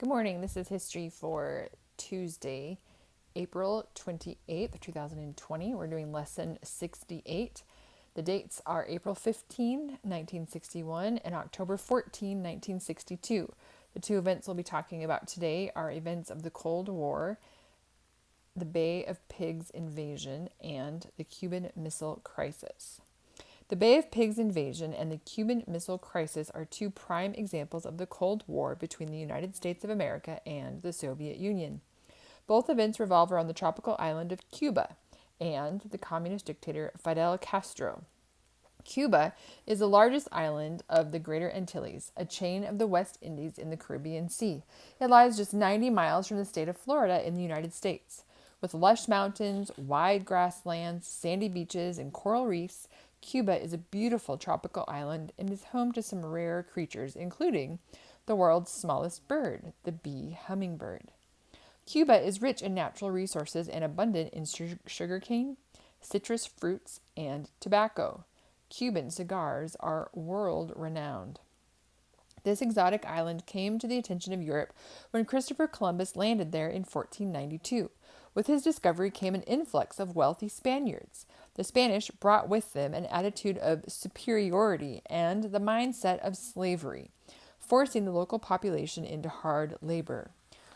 Good morning. This is history for Tuesday, April 28th, 2020. We're doing lesson 68. The dates are April 15, 1961 and October 14, 1962. The two events we'll be talking about today are events of the Cold War, the Bay of Pigs invasion, and the Cuban Missile Crisis. The Bay of Pigs invasion and the Cuban Missile Crisis are two prime examples of the Cold War between the United States of America and the Soviet Union. Both events revolve around the tropical island of Cuba and the communist dictator Fidel Castro. Cuba is the largest island of the Greater Antilles, a chain of the West Indies in the Caribbean Sea. It lies just 90 miles from the state of Florida in the United States. With lush mountains, wide grasslands, sandy beaches, and coral reefs, Cuba is a beautiful tropical island and is home to some rare creatures, including the world's smallest bird, the bee hummingbird. Cuba is rich in natural resources and abundant in sugarcane, citrus fruits, and tobacco. Cuban cigars are world-renowned. This exotic island came to the attention of Europe when Christopher Columbus landed there in 1492. With his discovery came an influx of wealthy Spaniards. The Spanish brought with them an attitude of superiority and the mindset of slavery, forcing the local population into hard labor.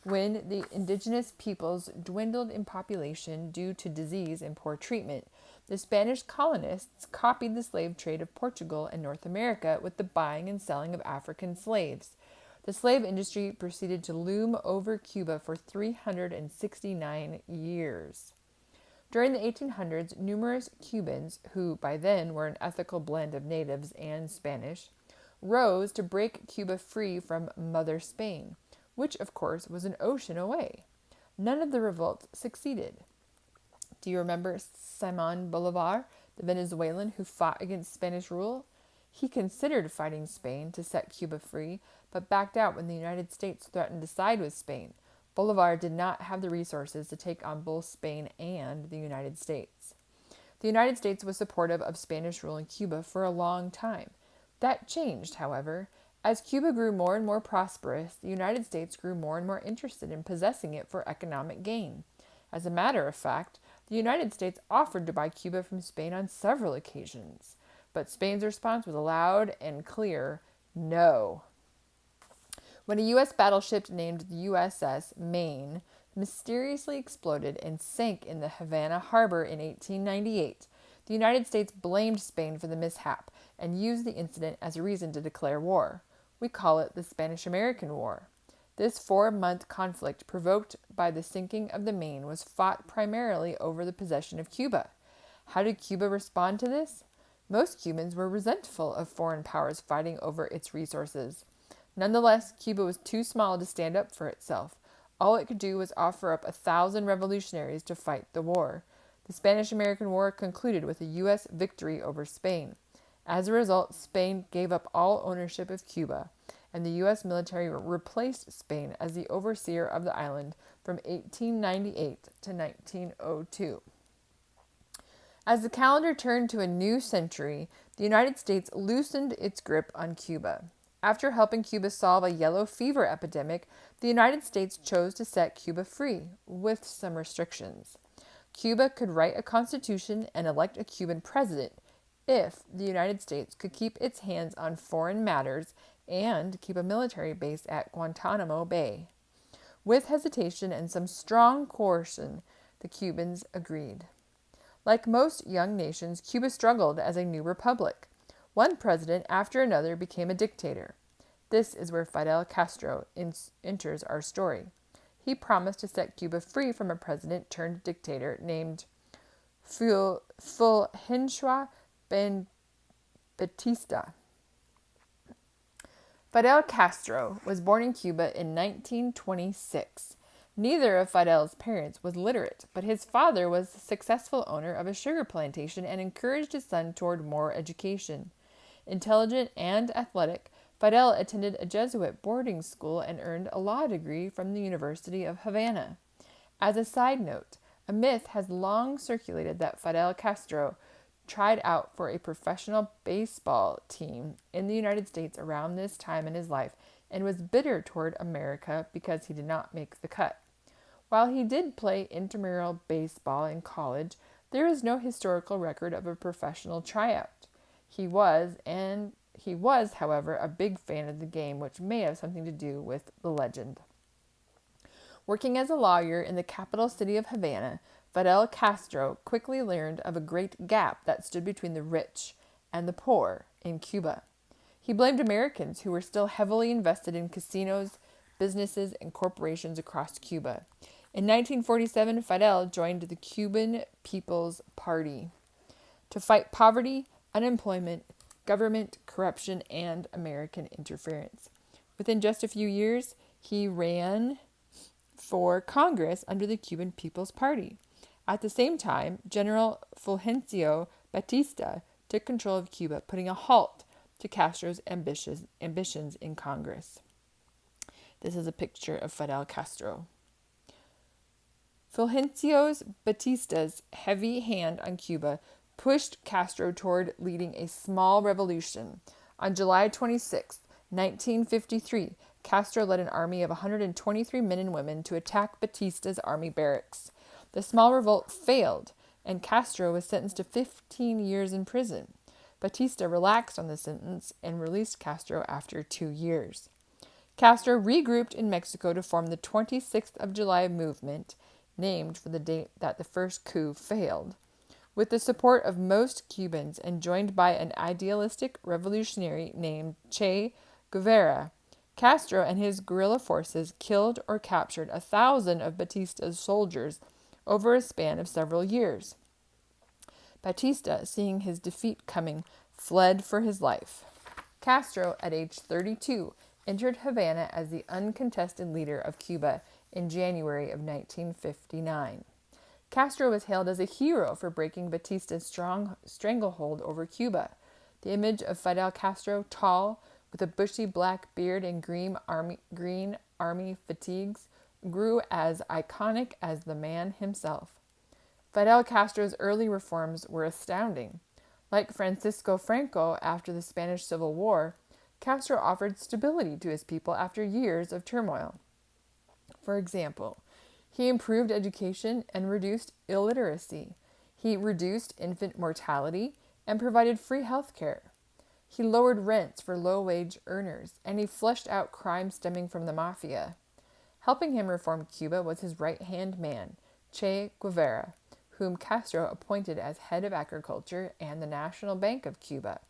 When the indigenous peoples dwindled in population due to disease and poor treatment, the Spanish colonists copied the slave trade of Portugal and North America with the buying and selling of African slaves. The slave industry proceeded to loom over Cuba for 369 years. During the 1800s, numerous Cubans, who by then were an ethical blend of natives and Spanish, rose to break Cuba free from Mother Spain, which of course was an ocean away. None of the revolts succeeded. Do you remember Simón Bolívar, the Venezuelan who fought against Spanish rule? He considered fighting Spain to set Cuba free, but backed out when the United States threatened to side with Spain. Bolívar did not have the resources to take on both Spain and the United States. The United States was supportive of Spanish rule in Cuba for a long time. That changed, however. As Cuba grew more and more prosperous, the United States grew more and more interested in possessing it for economic gain. As a matter of fact, the United States offered to buy Cuba from Spain on several occasions, but Spain's response was a loud and clear no. When a U.S. battleship named the USS Maine mysteriously exploded and sank in the Havana harbor in 1898, the United States blamed Spain for the mishap and used the incident as a reason to declare war. We call it the Spanish-American War. This 4-month conflict provoked by the sinking of the Maine was fought primarily over the possession of Cuba. How did Cuba respond to this? Most Cubans were resentful of foreign powers fighting over its resources. Nonetheless, Cuba was too small to stand up for itself. All it could do was offer up 1,000 revolutionaries to fight the war. The Spanish-American War concluded with a U.S. victory over Spain. As a result, Spain gave up all ownership of Cuba, and the U.S. military replaced Spain as the overseer of the island from 1898 to 1902. As the calendar turned to a new century, the United States loosened its grip on Cuba. After helping Cuba solve a yellow fever epidemic, the United States chose to set Cuba free, with some restrictions. Cuba could write a constitution and elect a Cuban president if the United States could keep its hands on foreign matters and keep a military base at Guantanamo Bay. With hesitation and some strong coercion, the Cubans agreed. Like most young nations, Cuba struggled as a new republic. One president after another became a dictator. This is where Fidel Castro enters our story. He promised to set Cuba free from a president-turned-dictator named Fulgencio Batista. Fidel Castro was born in Cuba in 1926. Neither of Fidel's parents was literate, but his father was the successful owner of a sugar plantation and encouraged his son toward more education. Intelligent and athletic, Fidel attended a Jesuit boarding school and earned a law degree from the University of Havana. As a side note, a myth has long circulated that Fidel Castro tried out for a professional baseball team in the United States around this time in his life and was bitter toward America because he did not make the cut. While he did play intramural baseball in college, there is no historical record of a professional tryout. He was, however, a big fan of the game, which may have something to do with the legend. Working as a lawyer in the capital city of Havana, Fidel Castro quickly learned of a great gap that stood between the rich and the poor in Cuba. He blamed Americans who were still heavily invested in casinos, businesses, and corporations across Cuba. In 1947, Fidel joined the Cuban People's Party to fight poverty, unemployment, government corruption, and American interference. Within just a few years, he ran for Congress under the Cuban People's Party. At the same time, General Fulgencio Batista took control of Cuba, putting a halt to Castro's ambitions in Congress. This is a picture of Fidel Castro. Fulgencio Batista's heavy hand on Cuba pushed Castro toward leading a small revolution. On July 26, 1953, Castro led an army of 123 men and women to attack Batista's army barracks. The small revolt failed, and Castro was sentenced to 15 years in prison. Batista relaxed on the sentence and released Castro after 2 years. Castro regrouped in Mexico to form the 26th of July movement, named for the date that the first coup failed. With the support of most Cubans and joined by an idealistic revolutionary named Che Guevara, Castro and his guerrilla forces killed or captured 1,000 of Batista's soldiers over a span of several years. Batista, seeing his defeat coming, fled for his life. Castro, at age 32, entered Havana as the uncontested leader of Cuba in January of 1959. Castro was hailed as a hero for breaking Batista's strong stranglehold over Cuba. The image of Fidel Castro, tall, with a bushy black beard and green army fatigues, grew as iconic as the man himself. Fidel Castro's early reforms were astounding. Like Francisco Franco after the Spanish Civil War, Castro offered stability to his people after years of turmoil. For example, he improved education and reduced illiteracy. He reduced infant mortality and provided free health care. He lowered rents for low-wage earners, and he flushed out crime stemming from the mafia. Helping him reform Cuba was his right-hand man, Che Guevara, whom Castro appointed as head of agriculture and the National Bank of Cuba.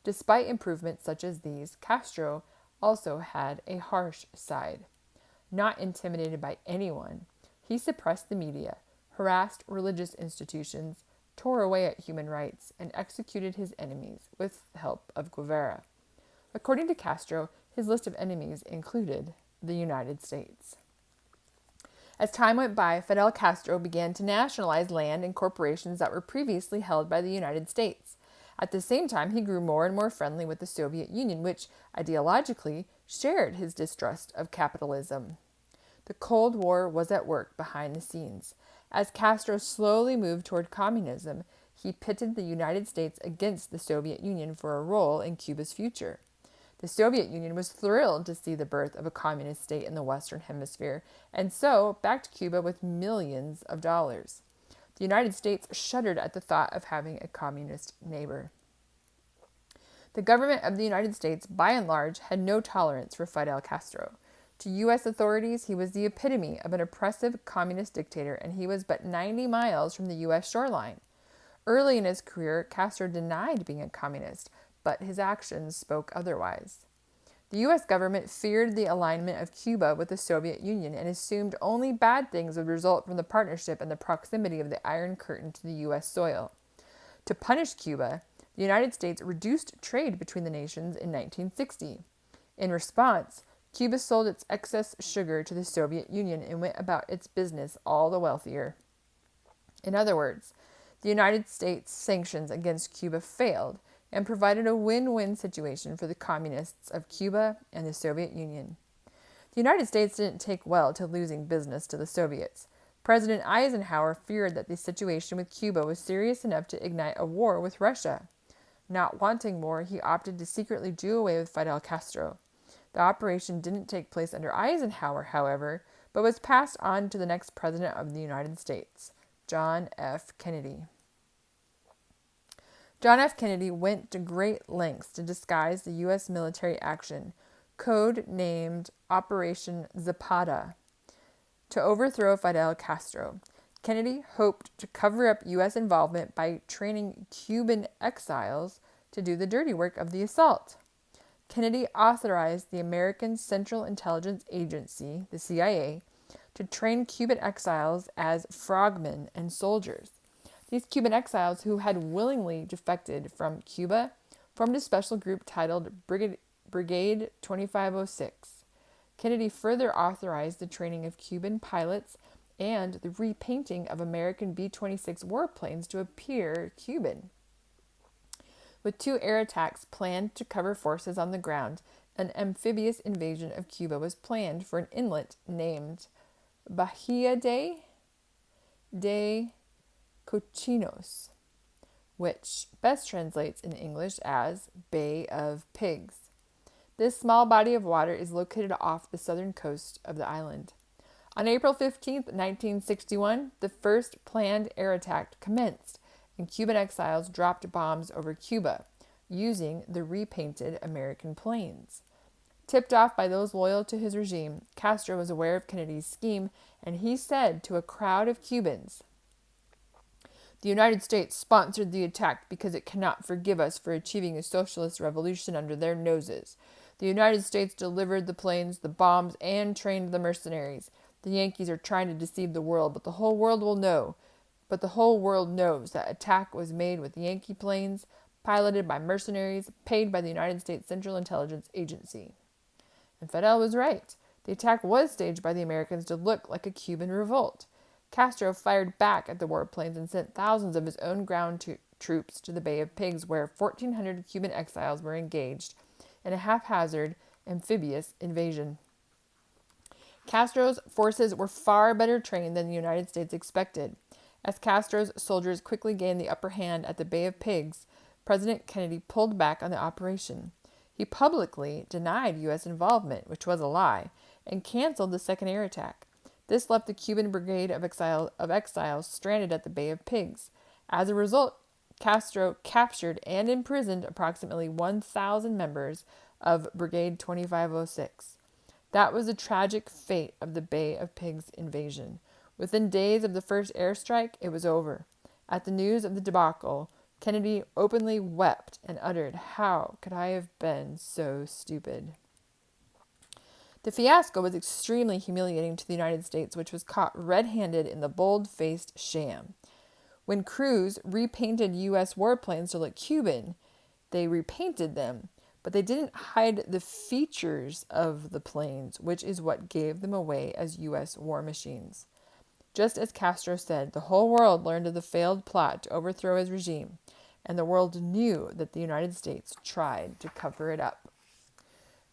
Despite improvements such as these, Castro also had a harsh side. Not intimidated by anyone, he suppressed the media, harassed religious institutions, tore away at human rights, and executed his enemies with the help of Guevara. According to Castro, his list of enemies included the United States. As time went by, Fidel Castro began to nationalize land and corporations that were previously held by the United States. At the same time, he grew more and more friendly with the Soviet Union, which, ideologically, shared his distrust of capitalism. The Cold War was at work behind the scenes. As Castro slowly moved toward communism, he pitted the United States against the Soviet Union for a role in Cuba's future. The Soviet Union was thrilled to see the birth of a communist state in the Western Hemisphere, and so backed Cuba with millions of dollars. The United States shuddered at the thought of having a communist neighbor. The government of the United States, by and large, had no tolerance for Fidel Castro. To U.S. authorities, he was the epitome of an oppressive communist dictator, and he was but 90 miles from the U.S. shoreline. Early in his career, Castro denied being a communist, but his actions spoke otherwise. The U.S. government feared the alignment of Cuba with the Soviet Union and assumed only bad things would result from the partnership and the proximity of the Iron Curtain to the U.S. soil. To punish Cuba, the United States reduced trade between the nations in 1960. In response, Cuba sold its excess sugar to the Soviet Union and went about its business all the wealthier. In other words, the United States' sanctions against Cuba failed and provided a win-win situation for the communists of Cuba and the Soviet Union. The United States didn't take well to losing business to the Soviets. President Eisenhower feared that the situation with Cuba was serious enough to ignite a war with Russia. Not wanting war, he opted to secretly do away with Fidel Castro. The operation didn't take place under Eisenhower, however, but was passed on to the next president of the United States, John F. Kennedy. John F. Kennedy went to great lengths to disguise the U.S. military action, code-named Operation Zapata, to overthrow Fidel Castro. Kennedy hoped to cover up U.S. involvement by training Cuban exiles to do the dirty work of the assault. Kennedy authorized the American Central Intelligence Agency, the CIA, to train Cuban exiles as frogmen and soldiers. These Cuban exiles, who had willingly defected from Cuba, formed a special group titled Brigade 2506. Kennedy further authorized the training of Cuban pilots and the repainting of American B-26 warplanes to appear Cuban. With 2 air attacks planned to cover forces on the ground, an amphibious invasion of Cuba was planned for an inlet named Bahia de Cochinos, which best translates in English as Bay of Pigs. This small body of water is located off the southern coast of the island. On April 15, 1961, the first planned air attack commenced, and Cuban exiles dropped bombs over Cuba, using the repainted American planes. Tipped off by those loyal to his regime, Castro was aware of Kennedy's scheme, and he said to a crowd of Cubans, "The United States sponsored the attack because it cannot forgive us for achieving a socialist revolution under their noses. The United States delivered the planes, the bombs, and trained the mercenaries. The Yankees are trying to deceive the world, but the whole world will know. But the whole world knows that attack was made with Yankee planes, piloted by mercenaries, paid by the United States Central Intelligence Agency." And Fidel was right. The attack was staged by the Americans to look like a Cuban revolt. Castro fired back at the warplanes and sent thousands of his own ground troops to the Bay of Pigs, where 1,400 Cuban exiles were engaged in a haphazard, amphibious invasion. Castro's forces were far better trained than the United States expected. As Castro's soldiers quickly gained the upper hand at the Bay of Pigs, President Kennedy pulled back on the operation. He publicly denied U.S. involvement, which was a lie, and canceled the second air attack. This left the Cuban brigade of exiles stranded at the Bay of Pigs. As a result, Castro captured and imprisoned approximately 1,000 members of Brigade 2506. That was the tragic fate of the Bay of Pigs invasion. Within days of the first airstrike, it was over. At the news of the debacle, Kennedy openly wept and uttered, "How could I have been so stupid?" The fiasco was extremely humiliating to the United States, which was caught red-handed in the bold-faced sham. When crews repainted U.S. warplanes to look Cuban, they repainted them, but they didn't hide the features of the planes, which is what gave them away as U.S. war machines. Just as Castro said, the whole world learned of the failed plot to overthrow his regime, and the world knew that the United States tried to cover it up.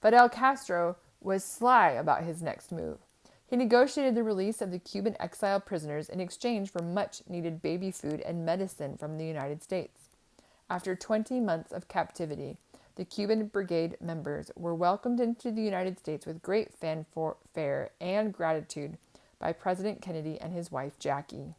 Fidel Castro was sly about his next move. He negotiated the release of the Cuban exile prisoners in exchange for much-needed baby food and medicine from the United States. After 20 months of captivity, the Cuban brigade members were welcomed into the United States with great fanfare and gratitude by President Kennedy and his wife Jackie.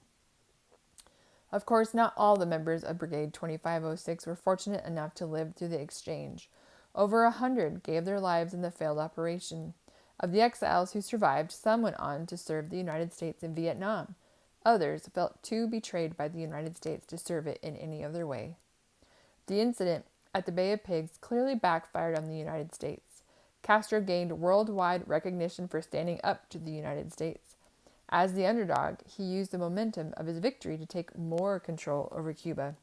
Of course, not all the members of Brigade 2506 were fortunate enough to live through the exchange. Over 100 gave their lives in the failed operation. Of the exiles who survived, some went on to serve the United States in Vietnam. Others felt too betrayed by the United States to serve it in any other way. The incident at the Bay of Pigs clearly backfired on the United States. Castro gained worldwide recognition for standing up to the United States. As the underdog, he used the momentum of his victory to take more control over Cuba.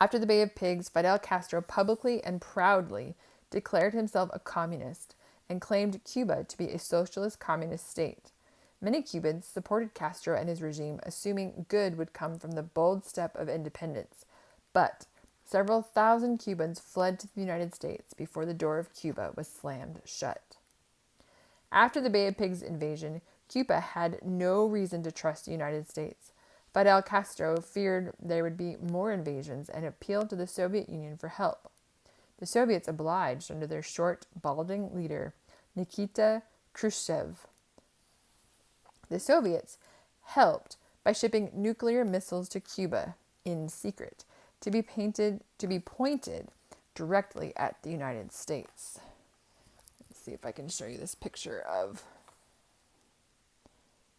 After the Bay of Pigs, Fidel Castro publicly and proudly declared himself a communist and claimed Cuba to be a socialist communist state. Many Cubans supported Castro and his regime, assuming good would come from the bold step of independence. But several thousand Cubans fled to the United States before the door of Cuba was slammed shut. After the Bay of Pigs invasion, Cuba had no reason to trust the United States. Fidel Castro feared there would be more invasions and appealed to the Soviet Union for help. The Soviets obliged under their short, balding leader, Nikita Khrushchev. The Soviets helped by shipping nuclear missiles to Cuba in secret to be pointed directly at the United States. Let's see if I can show you this picture of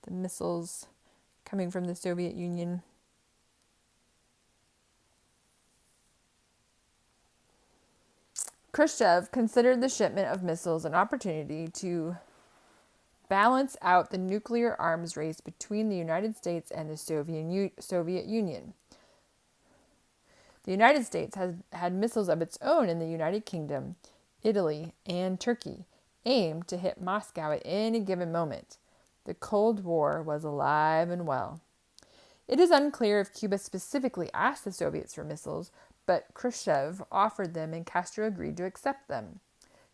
the missiles coming from the Soviet Union. Khrushchev considered the shipment of missiles an opportunity to balance out the nuclear arms race between the United States and the Soviet Union. The United States has had missiles of its own in the United Kingdom, Italy, and Turkey, aimed to hit Moscow at any given moment. The Cold War was alive and well. It is unclear if Cuba specifically asked the Soviets for missiles, but Khrushchev offered them and Castro agreed to accept them.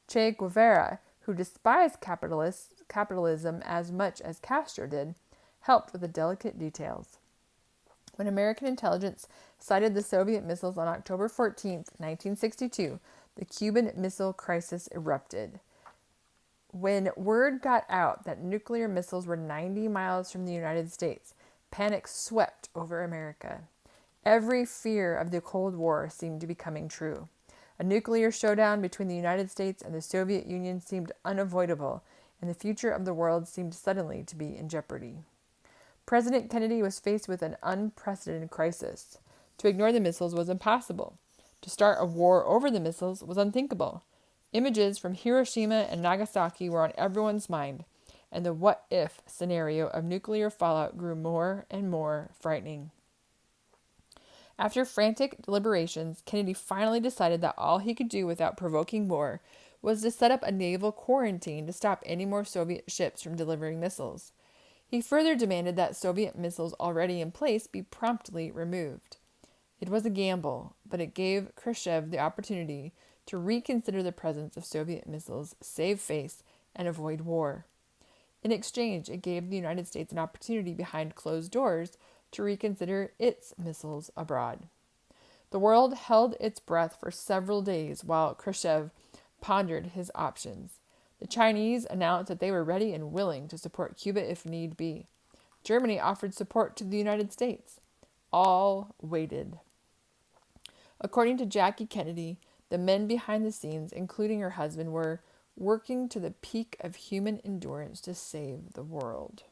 Che Guevara, who despised capitalism as much as Castro did, helped with the delicate details. When American intelligence sighted the Soviet missiles on October 14, 1962, the Cuban Missile Crisis erupted. When word got out that nuclear missiles were 90 miles from the United States, panic swept over America. Every fear of the Cold War seemed to be coming true. A nuclear showdown between the United States and the Soviet Union seemed unavoidable, and the future of the world seemed suddenly to be in jeopardy. President Kennedy was faced with an unprecedented crisis. To ignore the missiles was impossible. To start a war over the missiles was unthinkable. Images from Hiroshima and Nagasaki were on everyone's mind, and the what-if scenario of nuclear fallout grew more and more frightening. After frantic deliberations, Kennedy finally decided that all he could do without provoking war was to set up a naval quarantine to stop any more Soviet ships from delivering missiles. He further demanded that Soviet missiles already in place be promptly removed. It was a gamble, but it gave Khrushchev the opportunity to reconsider the presence of Soviet missiles, save face, and avoid war. In exchange, it gave the United States an opportunity behind closed doors to reconsider its missiles abroad. The world held its breath for several days while Khrushchev pondered his options. The Chinese announced that they were ready and willing to support Cuba if need be. Germany offered support to the United States. All waited. According to Jackie Kennedy, the men behind the scenes, including her husband, were working to the peak of human endurance to save the world.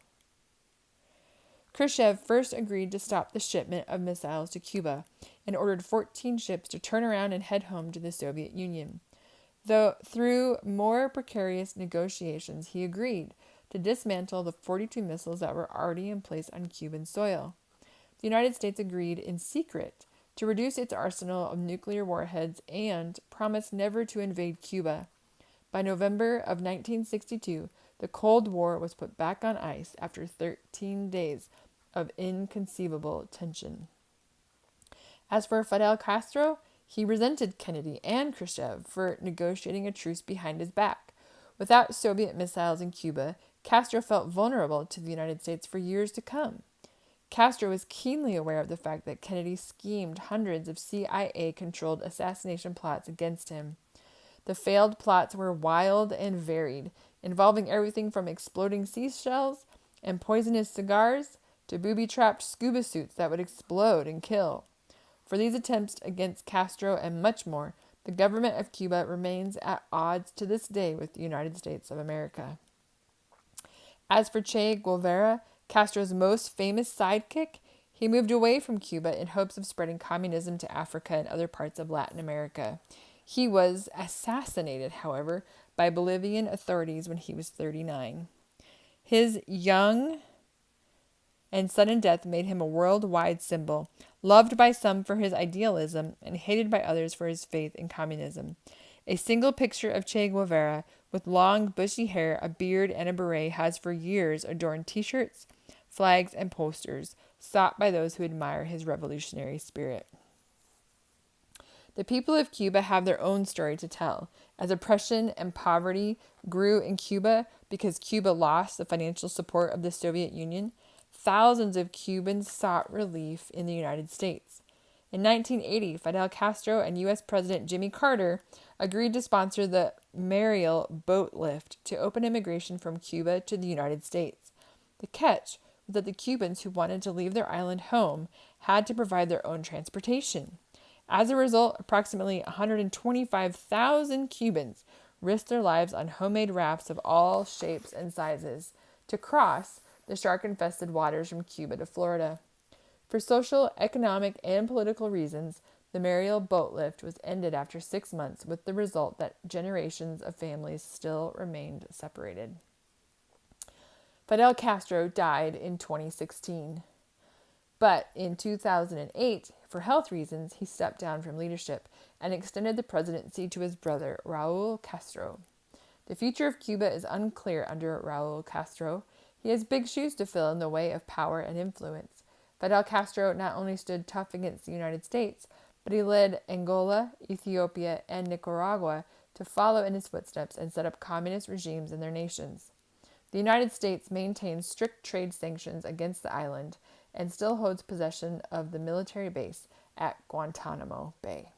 Khrushchev first agreed to stop the shipment of missiles to Cuba and ordered 14 ships to turn around and head home to the Soviet Union. Though through more precarious negotiations, he agreed to dismantle the 42 missiles that were already in place on Cuban soil. The United States agreed in secret to reduce its arsenal of nuclear warheads and promised never to invade Cuba. By November of 1962, the Cold War was put back on ice after 13 days of inconceivable tension. As for Fidel Castro, he resented Kennedy and Khrushchev for negotiating a truce behind his back. Without Soviet missiles in Cuba, Castro felt vulnerable to the United States for years to come. Castro was keenly aware of the fact that Kennedy schemed hundreds of CIA-controlled assassination plots against him. The failed plots were wild and varied, involving everything from exploding seashells and poisonous cigars to booby-trapped scuba suits that would explode and kill. For these attempts against Castro and much more, the government of Cuba remains at odds to this day with the United States of America. As for Che Guevara, Castro's most famous sidekick, he moved away from Cuba in hopes of spreading communism to Africa and other parts of Latin America. He was assassinated, however, by Bolivian authorities when he was 39. His young and sudden death made him a worldwide symbol, loved by some for his idealism and hated by others for his faith in communism. A single picture of Che Guevara with long, bushy hair, a beard, and a beret has for years adorned t-shirts, flags, and posters, sought by those who admire his revolutionary spirit. The people of Cuba have their own story to tell. As oppression and poverty grew in Cuba because Cuba lost the financial support of the Soviet Union, thousands of Cubans sought relief in the United States. In 1980, Fidel Castro and U.S. President Jimmy Carter agreed to sponsor the Mariel boat lift to open immigration from Cuba to the United States. The catch was that the Cubans who wanted to leave their island home had to provide their own transportation. As a result, approximately 125,000 Cubans risked their lives on homemade rafts of all shapes and sizes to cross the shark-infested waters from Cuba to Florida. For social, economic, and political reasons, the Mariel boat lift was ended after 6 months, with the result that generations of families still remained separated. Fidel Castro died in 2016. But in 2008, for health reasons, he stepped down from leadership and extended the presidency to his brother, Raul Castro. The future of Cuba is unclear under Raul Castro. He has big shoes to fill in the way of power and influence. Fidel Castro not only stood tough against the United States, but he led Angola, Ethiopia, and Nicaragua to follow in his footsteps and set up communist regimes in their nations. The United States maintains strict trade sanctions against the island and still holds possession of the military base at Guantanamo Bay.